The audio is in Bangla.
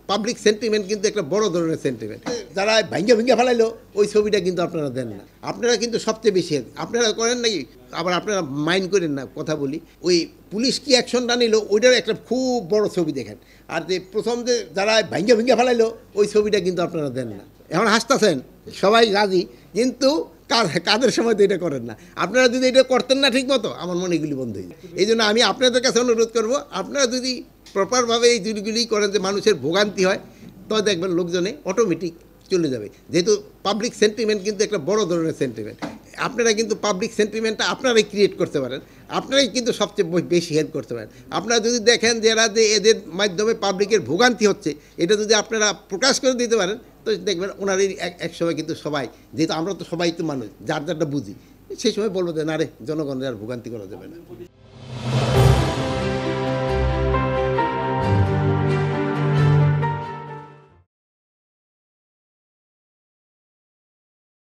পাবলিক সেন্টিমেন্ট কিন্তু একটা বড় ধরনের সেন্টিমেন্ট। যারা ভাঙ্গা ভাঙ্গা ফেলাইলো ওই ছবিটা কিন্তু আপনারা দেন না, আপনারা কিন্তু সবচেয়ে বেশি আপনারা করেন নাকি। আবার আপনারা মাইন্ড করেন না, কথা বলি, ওই পুলিশ কি অ্যাকশনটা নিল ওইটার একটা খুব বড় ছবি দেখেন। আর যে প্রথম যে যারা ভাঙ্গা ভাঙ্গা ফেলাইলো ওই ছবিটা কিন্তু আপনারা দেন না। এখন হাসতেছেন, সবাই রাজি, কিন্তু কাদের সময় তো এটা করেন না। আপনারা যদি এটা করতেন না ঠিক মতো, আমার মনে এগুলি বন্ধ হয়ে যায়। এই জন্য আমি আপনাদের কাছে অনুরোধ করব, আপনারা যদি প্রপারভাবে এই জিনিসগুলি করেন যে মানুষের ভোগান্তি হয়, তো দেখবেন লোকজনে অটোমেটিক চলে যাবে। যেহেতু পাবলিক সেন্টিমেন্ট কিন্তু একটা বড় ধরনের সেন্টিমেন্ট, আপনারা কিন্তু পাবলিক সেন্টিমেন্টটা আপনারাই ক্রিয়েট করতে পারেন, আপনারাই কিন্তু সবচেয়ে বেশি হেল্প করতে পারেন। আপনারা যদি দেখেন যে এরা যে এদের মাধ্যমে পাবলিকের ভোগান্তি হচ্ছে, এটা যদি আপনারা প্রকাশ করে দিতে পারেন, তো দেখবেন ওনারই এক সময় কিন্তু সবাই, যেহেতু আমরা তো সবাই তো মানুষ, যার যারটা বুঝি, সেই সময় বলবো যে না রে, জনগণের আর ভোগান্তি করা যাবে না।